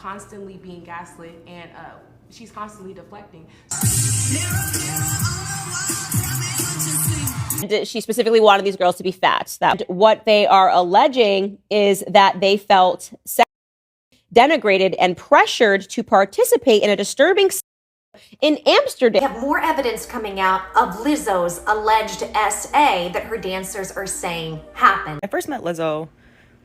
constantly being gaslit, and she's constantly deflecting. She specifically wanted these girls to be fat. That what they are alleging is that they felt denigrated and pressured to participate in a disturbing in Amsterdam. We have more evidence coming out of Lizzo's alleged SA that her dancers are saying happened. I first met Lizzo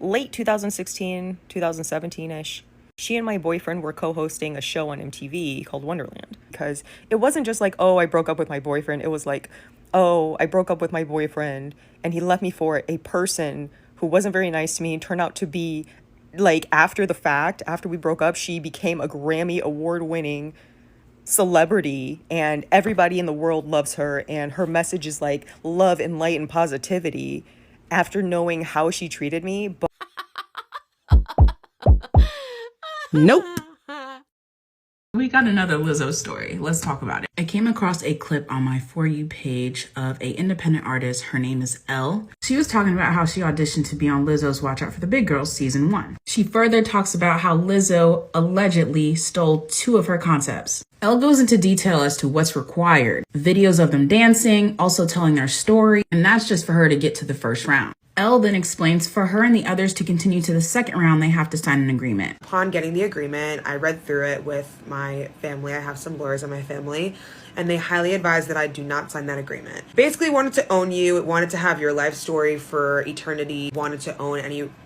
late 2016, 2017-ish. She and my boyfriend were co-hosting a show on MTV called Wonderland, because it wasn't just like, oh, I broke up with my boyfriend. It was like, oh, I broke up with my boyfriend and he left me for a person who wasn't very nice to me and turned out to be, like, after the fact, after we broke up, she became a Grammy award-winning celebrity and everybody in the world loves her, and her message is like love and light and positivity. After knowing how she treated me, but nope. We got another Lizzo story. Let's talk about it. I came across a clip on my For You page of an independent artist. Her name is Elle. She was talking about how she auditioned to be on Lizzo's Watch Out for the Big Girls season 1. She further talks about how Lizzo allegedly stole 2 of her concepts. Elle goes into detail as to what's required. Videos of them dancing, also telling their story, and that's just for her to get to the first round. Elle then explains for her and the others to continue to the second round, they have to sign an agreement. Upon getting the agreement, I read through it with my family. I have some lawyers in my family, and they highly advised that I do not sign that agreement. Basically wanted to own you, it wanted to have your life story for eternity, wanted to own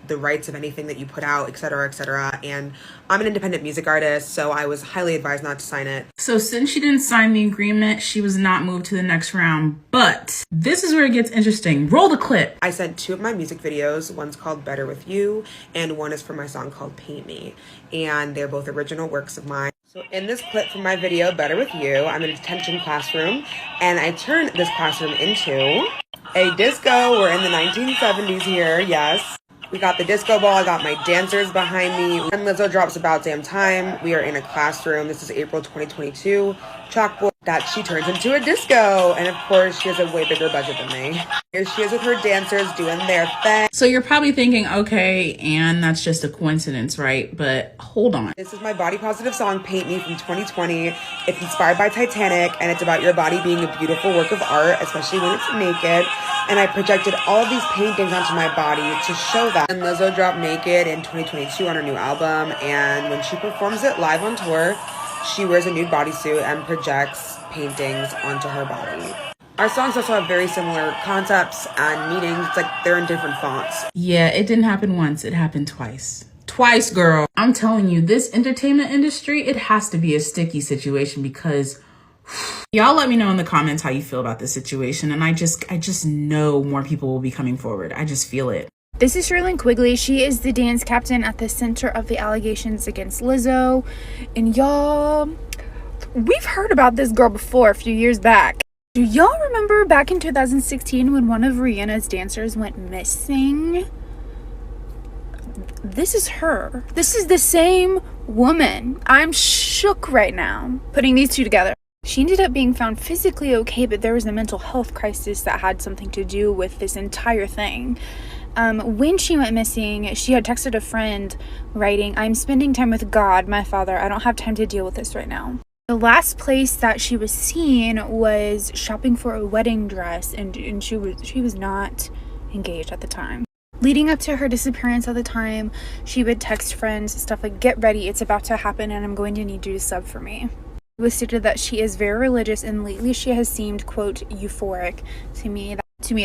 the rights of anything that you put out, etc., etc. And I'm an independent music artist, so I was highly advised not to sign it. So since she didn't sign the agreement, she was not moved to the next round. But this is where it gets interesting. Roll the clip. I sent 2 of my music videos. One's called Better With You, and one is for my song called Paint Me. And they're both original works of mine. So in this clip from my video, Better With You, I'm in a detention classroom, and I turned this classroom into a disco. We're in the 1970s here, yes. We got the disco ball, I got my dancers behind me. When Lizzo drops About Damn Time, we are in a classroom. This is April 2022. Chalkboard that she turns into a disco. And of course, she has a way bigger budget than me. Here she is with her dancers doing their thing. So you're probably thinking, okay, and that's just a coincidence, right? But hold on. This is my body positive song, Paint Me, from 2020. It's inspired by Titanic, and it's about your body being a beautiful work of art, especially when it's naked. And I projected all of these paintings onto my body to show that. And Lizzo dropped Naked in 2022 on her new album, and when she performs it live on tour, she wears a nude bodysuit and projects paintings onto her body. Our songs also have very similar concepts and meanings. It's like they're in different fonts. Yeah, it didn't happen once, it happened twice. Twice, girl. I'm telling you, this entertainment industry, it has to be a sticky situation, because y'all let me know in the comments how you feel about this situation. And I just know more people will be coming forward. I just feel it. This is Charlene Quigley. She is the dance captain at the center of the allegations against Lizzo. And y'all, we've heard about this girl before a few years back. Do y'all remember back in 2016 when one of Rihanna's dancers went missing? This is her. This is the same woman. I'm shook right now putting these two together. She ended up being found physically okay, but there was a mental health crisis that had something to do with this entire thing. When she went missing, she had texted a friend writing, "I'm spending time with God, my father. I don't have time to deal with this right now." The last place that she was seen was shopping for a wedding dress, and she was not engaged at the time. Leading up to her disappearance at the time, she would text friends, stuff like, "Get ready, it's about to happen, and I'm going to need you to sub for me." It was stated that she is very religious, and lately she has seemed, quote, euphoric. To me,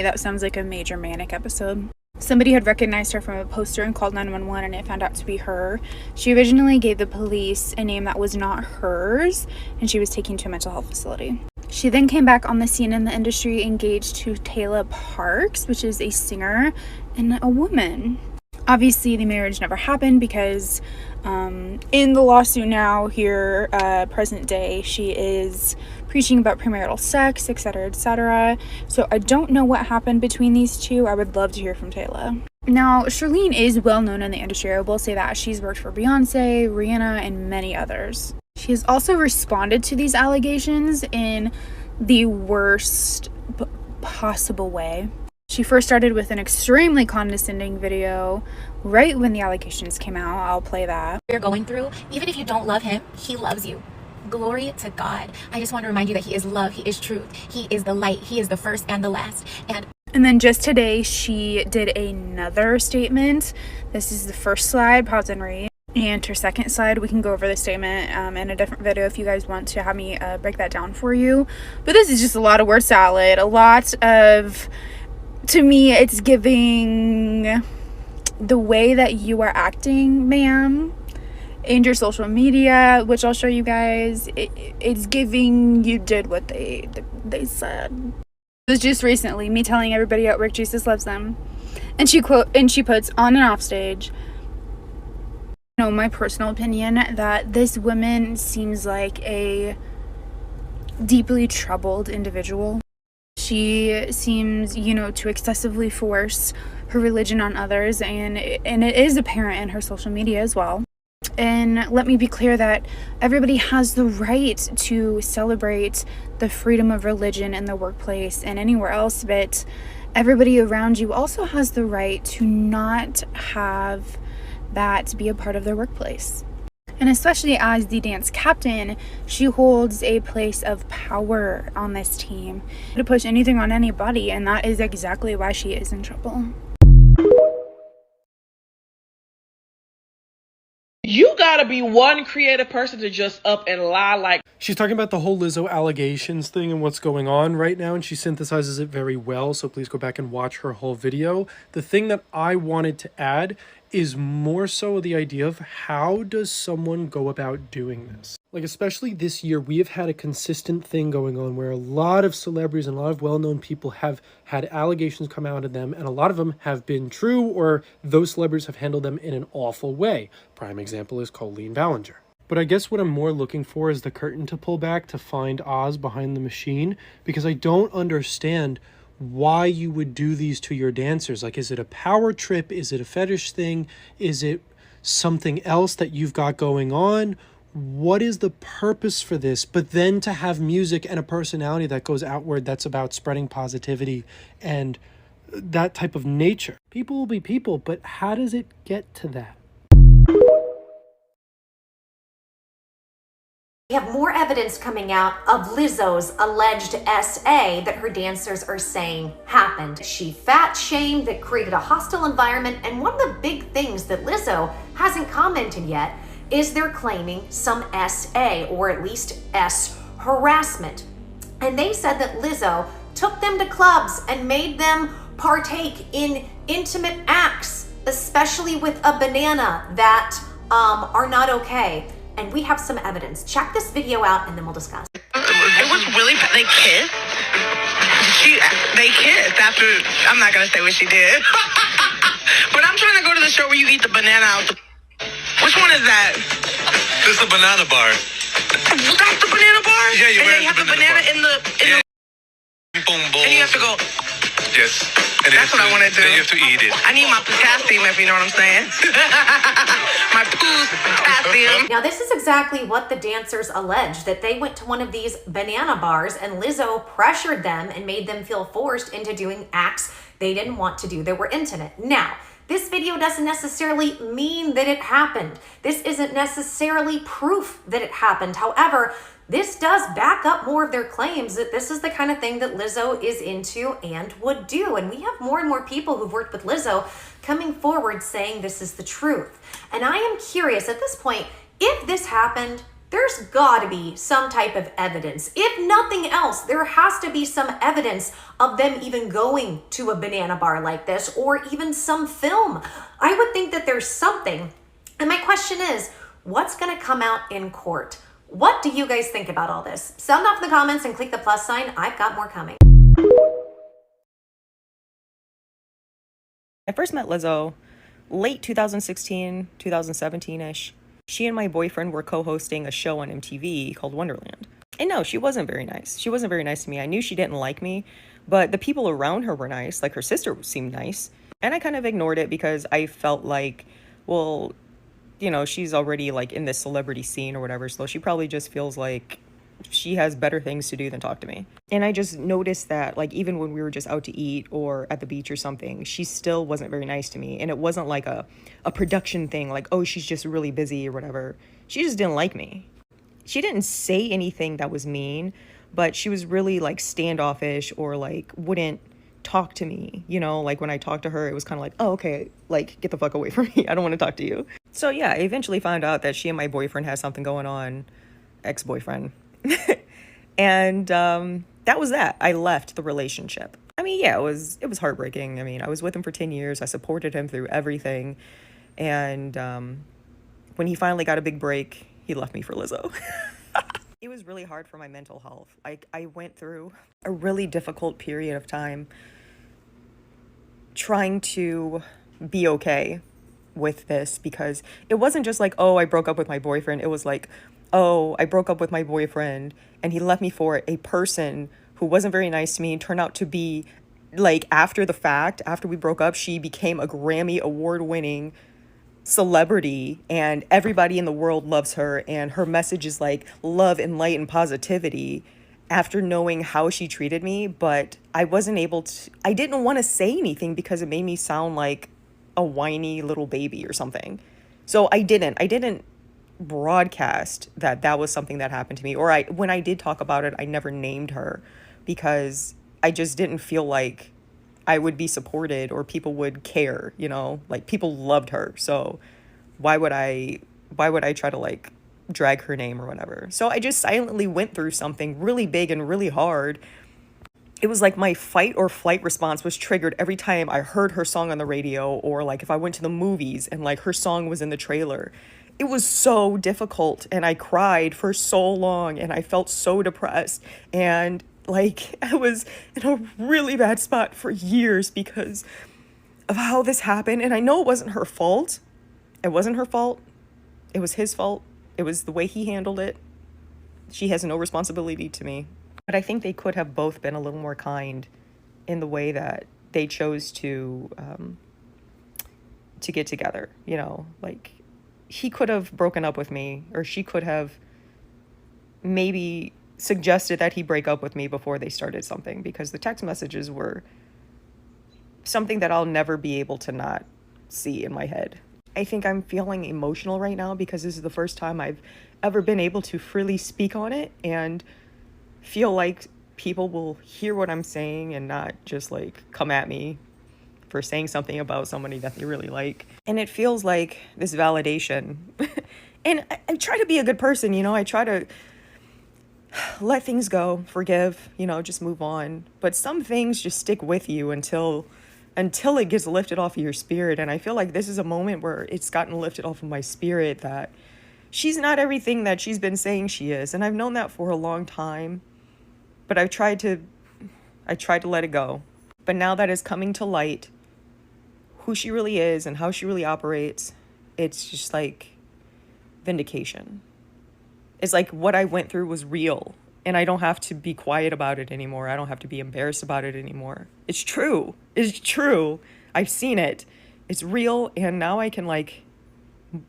that sounds like a major manic episode. Somebody had recognized her from a poster and called 911, and it found out to be her. She originally gave the police a name that was not hers, and she was taken to a mental health facility. She then came back on the scene in the industry, engaged to Taylor Parks, which is a singer and a woman. Obviously, the marriage never happened because in the lawsuit now here, present day, she is preaching about premarital sex, etc., etc. So I don't know what happened between these two. I would love to hear from Taylor. Now, Charlene is well known in the industry. I will say that. She's worked for Beyonce, Rihanna, and many others. She has also responded to these allegations in the worst possible way. She first started with an extremely condescending video right when the allegations came out. I'll play that. You're going through, even if you don't love him, he loves you. Glory to God. I just want to remind you that he is love, he is truth, he is the light, he is the first and the last. And then just today, she did another statement. This is the first slide. Pause and read. And her second slide, we can go over the statement in a different video if you guys want to have me break that down for you. But this is just a lot of word salad. A lot of, to me, it's giving the way that you are acting, ma'am, and your social media, which I'll show you guys. It's giving you did what they said. It was just recently me telling everybody at work Jesus loves them, and she puts on and off stage, you know, my personal opinion that this woman seems like a deeply troubled individual. She seems, you know, to excessively force her religion on others, and it is apparent in her social media as well. And let me be clear that everybody has the right to celebrate the freedom of religion in the workplace and anywhere else, but everybody around you also has the right to not have that be a part of their workplace. And especially as the dance captain, she holds a place of power on this team to push anything on anybody, and that is exactly why she is in trouble. You gotta be one creative person to just up and lie like. She's talking about the whole Lizzo allegations thing and what's going on right now, and she synthesizes it very well, so please go back and watch her whole video. The thing that I wanted to add is more so the idea of how does someone go about doing this? Like, especially this year, we have had a consistent thing going on where a lot of celebrities and a lot of well-known people have had allegations come out of them, and a lot of them have been true, or those celebrities have handled them in an awful way. Prime example is Colleen Ballinger. But I guess what I'm more looking for is the curtain to pull back to find Oz behind the machine, because I don't understand why you would do these to your dancers. Like, is it a power trip? Is it a fetish thing? Is it something else that you've got going on? What is the purpose for this? But then to have music and a personality that goes outward, that's about spreading positivity and that type of nature. People will be people, but how does it get to that? We have more evidence coming out of Lizzo's alleged SA that her dancers are saying happened. She fat shamed, that created a hostile environment, and one of the big things that Lizzo hasn't commented yet is they're claiming some SA, or at least S harassment. And they said that Lizzo took them to clubs and made them partake in intimate acts, especially with a banana, that are not okay. And we have some evidence. Check this video out and then we'll discuss. It was really bad. They kissed. They kissed after, I'm not gonna say what she did. But I'm trying to go to the show where you eat the banana out. Which one is that? This is a banana bar. That's the banana bar? Yeah, you and then you have the banana in the boom, boom. and you have to go. Yes. And that's what I want to do. Then you have to eat it. I need my potassium, if you know what I'm saying. My poo's potassium. Now, this is exactly what the dancers alleged, that they went to one of these banana bars and Lizzo pressured them and made them feel forced into doing acts they didn't want to do that were intimate. Now, this video doesn't necessarily mean that it happened. This isn't necessarily proof that it happened. However, this does back up more of their claims that this is the kind of thing that Lizzo is into and would do. And we have more and more people who've worked with Lizzo coming forward saying this is the truth. And I am curious at this point, if this happened, there's gotta be some type of evidence. If nothing else, there has to be some evidence of them even going to a banana bar like this, or even some film. I would think that there's something. And my question is, what's gonna come out in court? What do you guys think about all this? Sound off in the comments and click the plus sign. I've got more coming. I first met Lizzo late 2016, 2017-ish. She and my boyfriend were co-hosting a show on MTV called Wonderland. And no, she wasn't very nice. She wasn't very nice to me. I knew she didn't like me, but the people around her were nice. Like, her sister seemed nice. And I kind of ignored it because I felt like, well, you know, she's already like in this celebrity scene or whatever, so she probably just feels like she has better things to do than talk to me. And I just noticed that, like, even when we were just out to eat or at the beach or something, she still wasn't very nice to me. And it wasn't like a production thing, like, oh, she's just really busy or whatever. She just didn't like me. She didn't say anything that was mean, but she was really like standoffish, or like wouldn't talk to me, you know, like when I talked to her, it was kind of like, oh, okay, like get the fuck away from me. I don't want to talk to you. So yeah, I eventually found out that she and my boyfriend had something going on, ex-boyfriend. And that was that. I left the relationship. I mean, yeah, it was heartbreaking. I mean, I was with him for 10 years. I supported him through everything. And when he finally got a big break, he left me for Lizzo. It was really hard for my mental health. I went through a really difficult period of time trying to be okay with this, because it wasn't just like, oh, I broke up with my boyfriend. It was like, oh, I broke up with my boyfriend and he left me for a person who wasn't very nice to me and turned out to be, like, after the fact, after we broke up, she became a Grammy award-winning celebrity and everybody in the world loves her, and her message is like love and light and positivity, after knowing how she treated me. But I didn't want to say anything because it made me sound like a whiny little baby or something. So I didn't broadcast that was something that happened to me, or when I did talk about it, I never named her, because I just didn't feel like I would be supported or people would care, you know, like people loved her. So why would I try to like drag her name or whatever? So I just silently went through something really big and really hard. It was like my fight or flight response was triggered every time I heard her song on the radio, or like if I went to the movies and like her song was in the trailer. It was so difficult, and I cried for so long, and I felt so depressed, and like I was in a really bad spot for years because of how this happened. And I know it wasn't her fault. It wasn't her fault. It was his fault. It was the way he handled it. She has no responsibility to me. But I think they could have both been a little more kind in the way that they chose to get together. You know, like he could have broken up with me, or she could have maybe suggested that he break up with me before they started something, because the text messages were something that I'll never be able to not see in my head. I think I'm feeling emotional right now because this is the first time I've ever been able to freely speak on it and feel like people will hear what I'm saying and not just like come at me for saying something about somebody that they really like. And it feels like this validation. And I try to be a good person, you know, I try to let things go, forgive, you know, just move on. But some things just stick with you until it gets lifted off of your spirit. And I feel like this is a moment where it's gotten lifted off of my spirit, that she's not everything that she's been saying she is. And I've known that for a long time, but I tried to let it go. But now that it's coming to light, who she really is and how she really operates, it's just like vindication. It's like what I went through was real, and I don't have to be quiet about it anymore. I don't have to be embarrassed about it anymore. It's true. It's true. I've seen it. It's real, and now I can like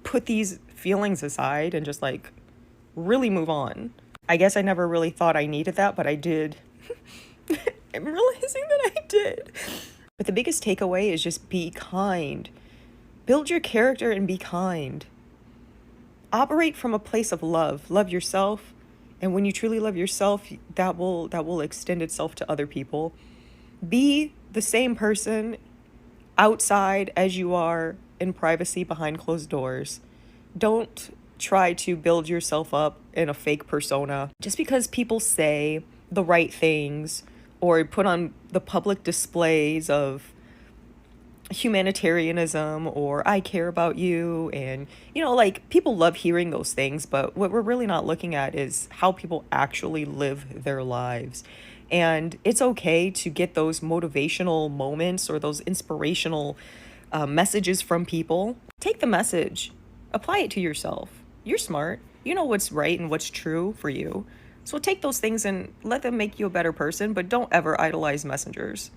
put these feelings aside and just like really move on. I guess I never really thought I needed that, but I did. I'm realizing that I did. But the biggest takeaway is just be kind. Build your character and be kind. Operate from a place of love. Love yourself. And when you truly love yourself, that will extend itself to other people. Be the same person outside as you are in privacy behind closed doors. Don't try to build yourself up in a fake persona. Just because people say the right things or put on the public displays of humanitarianism or I care about you, and you know, like people love hearing those things, but what we're really not looking at is how people actually live their lives. And it's okay to get those motivational moments or those inspirational messages from people. Take the message, apply it to yourself. You're smart, you know what's right and what's true for you, so take those things and let them make you a better person. But don't ever idolize messengers.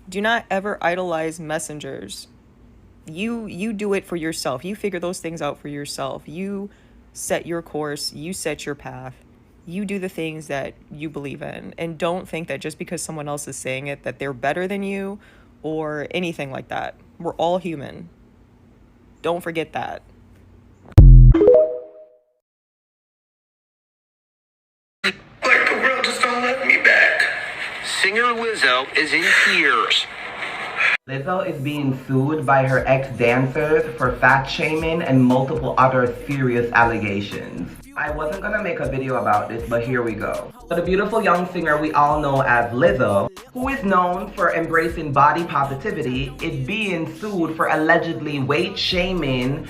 Do not ever idolize messengers. You do it for yourself. You figure those things out for yourself. You set your course. You set your path. You do the things that you believe in, and don't think that just because someone else is saying it that they're better than you or anything like that. We're all human. Don't forget that. Like the world just don't let me back. Singer Lizzo is in tears. Lizzo is being sued by her ex-dancers for fat shaming and multiple other serious allegations. I wasn't gonna make a video about this, but here we go. So the beautiful young singer we all know as Lizzo, who is known for embracing body positivity, is being sued for allegedly weight shaming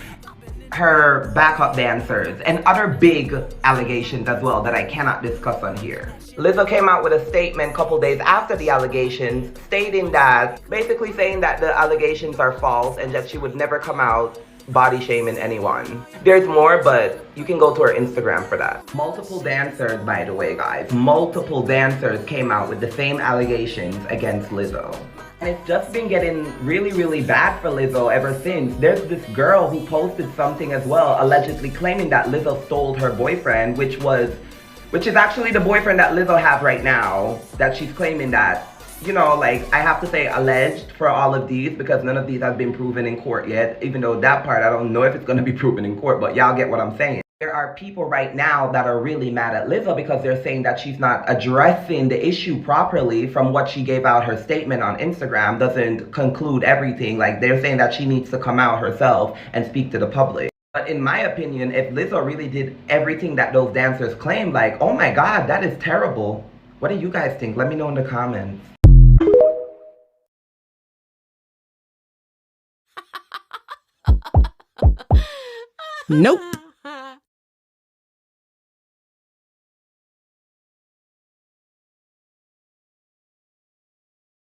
her backup dancers and other big allegations as well that I cannot discuss on here. Lizzo came out with a statement a couple days after the allegations stating that, basically saying that the allegations are false and that she would never come out body shaming anyone. There's more, but you can go to her Instagram for that. Multiple dancers, by the way, guys, multiple dancers came out with the same allegations against Lizzo. And it's just been getting really, really bad for Lizzo ever since. There's this girl who posted something as well, allegedly claiming that Lizzo stole her boyfriend, which is actually the boyfriend that Lizzo has right now, that she's claiming that, you know, like, I have to say alleged for all of these because none of these have been proven in court yet, even though that part, I don't know if it's gonna be proven in court, but y'all get what I'm saying. There are people right now that are really mad at Lizzo because they're saying that she's not addressing the issue properly. From what she gave out, her statement on Instagram doesn't conclude everything. Like, they're saying that she needs to come out herself and speak to the public. But in my opinion, if Lizzo really did everything that those dancers claim, like, oh my God, that is terrible. What do you guys think? Let me know in the comments. Nope.